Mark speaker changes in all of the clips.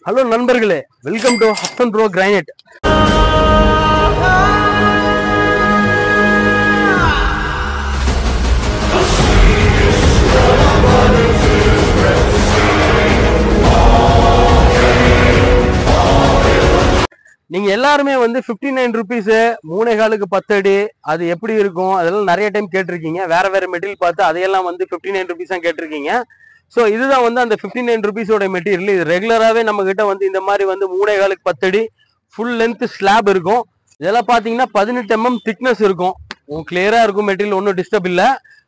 Speaker 1: Hello நண்பர்களே, welcome to husband bro granite. நீங்க எல்லாருமே வந்து 59 rupees 3.4க்கு 10 அடி அது எப்படி இருக்கும் அதெல்லாம் நிறைய டைம் கேட்டிருக்கீங்க. வேற வேற மெட்டீரியல் பார்த்து அதையெல்லாம் வந்து 59 rupees தான் கேட்டிருக்கீங்க. ஸோ இதுதான் வந்து அந்த 59 rupees மெட்டீரியல். இது ரெகுலராகவே நம்ம கிட்ட வந்து இந்த மாதிரி வந்து 3.4க்கு 10 அடி ஃபுல் லென்த் ஸ்லாப் இருக்கும். இதெல்லாம் பார்த்தீங்கன்னா 18 mm திக்னஸ் இருக்கும். கிளியரா இருக்கும், மெட்டீரியல் ஒன்றும் டிஸ்டர்ப் இல்லை.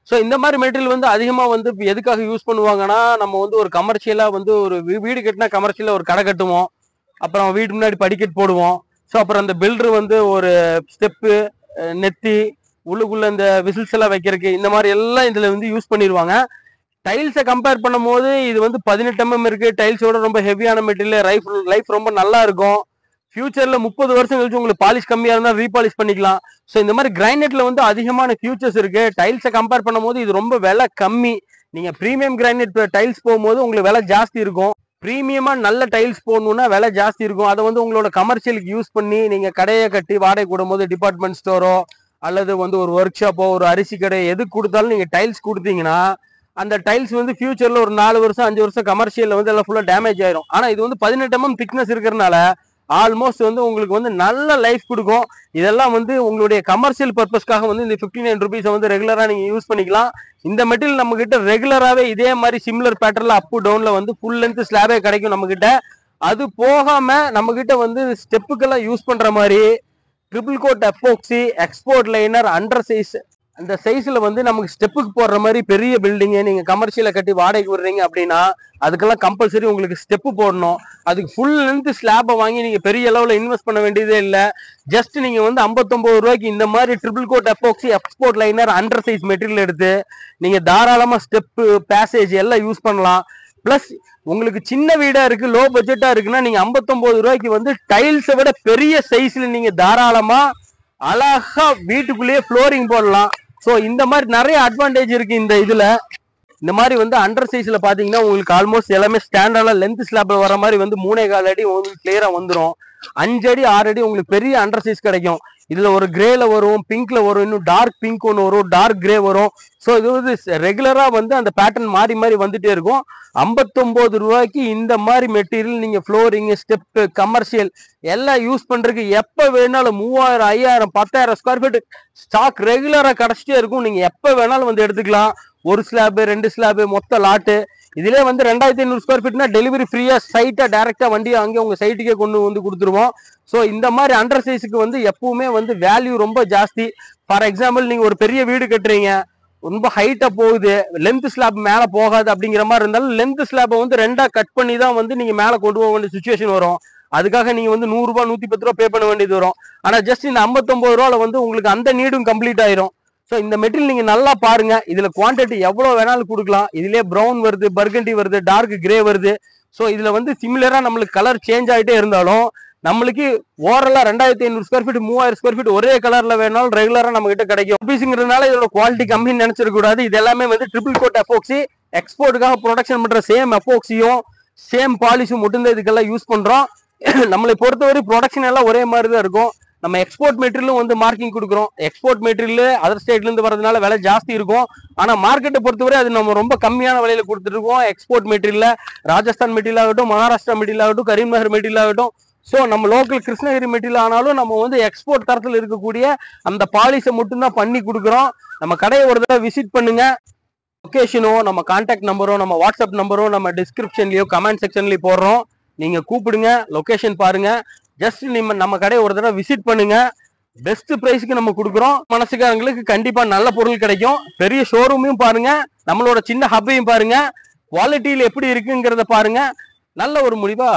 Speaker 1: ஸோ இந்த மாதிரி மெட்டீரியல் வந்து அதிகமாக வந்து எதுக்காக யூஸ் பண்ணுவாங்கன்னா, நம்ம வந்து ஒரு கமர்ஷியலாக வந்து ஒரு வீடு கட்டினா கமர்ஷியலாக ஒரு கடை கட்டுவோம், அப்புறம் வீட்டு முன்னாடி படிக்கட் போடுவோம். ஸோ அப்புறம் அந்த பில்டர் வந்து ஒரு ஸ்டெப்பு நெத்தி உள்ளுக்குள்ள இந்த விசில்ஸ் எல்லாம் வைக்கிறதுக்கு இந்த மாதிரி எல்லாம் இதுல வந்து யூஸ் பண்ணிடுவாங்க. டைல்ஸை கம்பேர் பண்ணும் போது இது வந்து 18 mm இருக்கு. டைல்ஸோட ரொம்ப ஹெவியான மெட்டீரியல், லைஃப் ரொம்ப நல்லா இருக்கும். ஃபியூச்சர்ல 30 வருஷம் கழிச்சு உங்களுக்கு பாலிஷ் கம்மியா இருந்தா ரீபாலிஷ் பண்ணிக்கலாம். ஸோ இந்த மாதிரி கிரைனைட்ல வந்து அதிகமான ஃபியூச்சர்ஸ் இருக்கு. டைல்ஸை கம்பேர் பண்ணும் போது இது ரொம்ப விலை கம்மி. நீங்க பிரீமியம் கிரைனைட் டைல்ஸ் போகும்போது உங்களுக்கு விலை ஜாஸ்தி இருக்கும். பிரீமியமா நல்ல டைல்ஸ் போடணும்னா விலை ஜாஸ்தி இருக்கும். அதை வந்து உங்களோட கமர்ஷியலுக்கு யூஸ் பண்ணி நீங்க கடையை கட்டி வாடகை கூடும் போது டிபார்ட்மெண்ட் ஸ்டோரோ அல்லது வந்து ஒரு ஒர்க் ஷாப்போ ஒரு அரிசி கடை எது கொடுத்தாலும் நீங்க டைல்ஸ் கொடுத்தீங்கன்னா அந்த டைல்ஸ் வந்து ஃபியூச்சர்ல ஒரு 4 வருஷம் 5 வருஷம் கமர்ஷியல்ல வந்து எல்லாம் ஃபுல்லா டேமேஜ் ஆயிரும். ஆனா இது வந்து 18 mm திக்னஸ் இருக்கிறதுனால ஆல்மோஸ்ட் வந்து உங்களுக்கு வந்து நல்ல லைஃப் கொடுக்கும். இதெல்லாம் வந்து உங்களுடைய கமர்ஷியல் பர்பஸ்க்காக வந்து இந்த 59 rupees வந்து ரெகுலரா நீங்க யூஸ் பண்ணிக்கலாம். இந்த மெட்டீரியல் நம்ம கிட்ட ரெகுலராகவே இதே மாதிரி சிமிலர் பேட்டர்ல அப் டவுன்ல வந்து ஃபுல் லென்த் ஸ்லாபே கிடைக்கும் நம்ம கிட்ட. அது போகாம நம்ம கிட்ட வந்து ஸ்டெப்புக்கெல்லாம் யூஸ் பண்ற மாதிரி triple coat epoxy export liner under size அந்த சைஸ்ல வந்து நமக்கு ஸ்டெப்புக்கு போடுற மாதிரி பெரிய பில்டிங்கு நீங்க கமர்ஷியலை கட்டி வாடகைக்கு விடுறீங்க அப்படின்னா அதுக்கெல்லாம் கம்பல்சரி உங்களுக்கு ஸ்டெப்பு போடணும். அதுக்கு ஃபுல் லென்த் ஸ்லாபை வாங்கி நீங்க பெரிய லெவலில் இன்வெஸ்ட் பண்ண வேண்டியதே இல்லை. ஜஸ்ட் நீங்க வந்து 59 ரூபாய்க்கு இந்த மாதிரி triple coat epoxy export liner under size material எடுத்து நீங்க தாராளமா ஸ்டெப்பு பேசேஜ் எல்லாம் யூஸ் பண்ணலாம். பிளஸ் உங்களுக்கு சின்ன வீடா இருக்கு, லோ பட்ஜெட்டா இருக்குன்னா நீங்க 59 ரூபாய்க்கு வந்து டைல்ஸை விட பெரிய சைஸ்ல நீங்க தாராளமா அழகா வீட்டுக்குள்ளேயே ஃப்ளோரிங் போடலாம். ஸோ இந்த மாதிரி நிறைய அட்வான்டேஜ் இருக்கு இந்த இதுல. இந்த மாதிரி வந்து அண்டர் சைஸ்ல பாத்தீங்கன்னா உங்களுக்கு ஆல்மோஸ்ட் எல்லாமே ஸ்டாண்டர்டா லென்த் ஸ்லாப்ல வர மாதிரி வந்து 3.4 அடி உங்களுக்கு கிளியரா வந்துடும். 5 அடி 6 அடி உங்களுக்கு பெரிய அண்டர் சைஸ் கிடைக்கும். இதுல ஒரு கிரேல வரும், பிங்க்ல வரும், இன்னும் டார்க் பிங்க் ஒன்று வரும், டார்க் கிரே வரும். ஸோ இது வந்து ரெகுலரா வந்து அந்த பேட்டர்ன் மாறி மாறி வந்துட்டே இருக்கும். 59 ரூபாய்க்கு இந்த மாதிரி மெட்டீரியல் நீங்க ஃப்ளோரிங் ஸ்டெப் கமர்ஷியல் எல்லாம் யூஸ் பண்றதுக்கு எப்ப வேணாலும் 3000 5000 10,000 ஸ்கொயர் ஃபீட் ஸ்டாக் ரெகுலரா கிடைச்சிட்டே இருக்கும். நீங்க எப்ப வேணாலும் வந்து எடுத்துக்கலாம். ஒரு ஸ்லாபு 2 ஸ்லாபு மொத்த லாட்டு இதுல வந்து 2500 ஸ்கொயர் ஃபீட்னா டெலிவரி ஃப்ரீயா சைட்டா டைரக்டா வண்டியை அங்கே உங்க சைட்டுக்கே கொண்டு வந்து கொடுத்துருவோம். ஸோ இந்த மாதிரி அண்டர் சைஸுக்கு வந்து எப்பவுமே வந்து வேல்யூ ரொம்ப ஜாஸ்தி. ஃபார் எக்ஸாம்பிள் நீங்க ஒரு பெரிய வீடு கட்டுறீங்க, ரொம்ப ஹைட்டா போகுது, லென்த் ஸ்லாப் மேல போகாது அப்படிங்கிற மாதிரி இருந்தாலும் லென்த் ஸ்லாப்பை வந்து 2ஆ கட் பண்ணி தான் வந்து நீங்க மேல கொண்டு போக வேண்டிய சுச்சுவேஷன் வரும். அதுக்காக நீங்க வந்து 100 ரூபாய் 110 ரூபா பே பண்ண வேண்டியது வரும். ஆனா ஜஸ்ட் இந்த 59 ரூபால வந்து உங்களுக்கு அந்த நீடும் கம்ப்ளீட் ஆயிரும். ஸோ இந்த மெட்டீரியல் நீங்க நல்லா பாருங்க. இதுல குவான்டிட்டி எவ்வளவு வேணாலும் கொடுக்கலாம். இதுலயே ப்ரௌன் வருது, பர்கண்டி வருது, டார்க் கிரே வருது. ஸோ இதுல வந்து சிமிலரா நம்மளுக்கு கலர் சேஞ்ச் ஆகிட்டே இருந்தாலும் நம்மளுக்கு ஓவரலா 2500 ஸ்கொயர் ஃபீட் 3000 ஸ்கொயர் ஃபீட் ஒரே கலர்ல வேணாலும் ரெகுலரா நம்ம கிட்ட கிடைக்கும். பீஸுங்கிறதுனால இதோட குவாலிட்டி கம்மின்னு நினைச்சிருக்க கூடாது. இது எல்லாமே வந்து ட்ரிபிள் கோட் எபோக்சி எக்ஸ்போர்ட்டுக்காக ப்ரொடக்ஷன் பண்ற சேம் எபோக்சியும் சேம் பாலிஷும் மட்டும்தான் இதுக்கெல்லாம் யூஸ் பண்றோம். நம்மளை பொறுத்தவரை ப்ரொடக்ஷன் எல்லாம் ஒரே மாதிரி தான் இருக்கும். நம்ம எக்ஸ்போர்ட் மெட்டீரியலும் வந்து மார்க்கிங் கொடுக்குறோம். எக்ஸ்போர்ட் மெட்டீரியல் அதர் ஸ்டேட்ல இருந்து வரதுனால விலை ஜாஸ்தி இருக்கும். ஆனா மார்க்கெட்டை பொறுத்தவரை அது நம்ம ரொம்ப கம்மியான விலையில கொடுத்துட்டு இருக்கோம். எக்ஸ்போர்ட் மெட்டீரியல் ராஜஸ்தான் மெட்டீரியல் ஆகட்டும், மகாராஷ்டிரா மெட்டீரியல் ஆகட்டும், கரீம்நகர் மெட்டீரியல் ஆகட்டும். ஸோ நம்ம லோக்கல் கிருஷ்ணகிரி மெட்டீரியல் ஆனாலும் நம்ம வந்து எக்ஸ்போர்ட் தரத்தில் இருக்கக்கூடிய அந்த பாலிஷை மட்டும்தான் பண்ணி கொடுக்குறோம். நம்ம கடையை ஒரு தடவை விசிட் பண்ணுங்க. லொகேஷனோ நம்ம கான்டாக்ட் நம்பரோ நம்ம வாட்ஸ்அப் நம்பரோ நம்ம டிஸ்கிரிப்ஷன்லயோ கமெண்ட் செக்ஷன்லயோ போடுறோம். நீங்க கூப்பிடுங்க, லொகேஷன் பாருங்க. ஜஸ்ட் நம்ம கடையை ஒரு தடவை விசிட் பண்ணுங்க. பெஸ்ட் பிரைஸ்க்கு நம்ம கொடுக்குறோம். மனசுக்காரங்களுக்கு கண்டிப்பா நல்ல பொருள் கிடைக்கும். பெரிய ஷோரூமையும் பாருங்க, நம்மளோட சின்ன ஹப்பையும் பாருங்க, குவாலிட்டியில் எப்படி இருக்குங்கிறத பாருங்க. நல்ல ஒரு முடிவா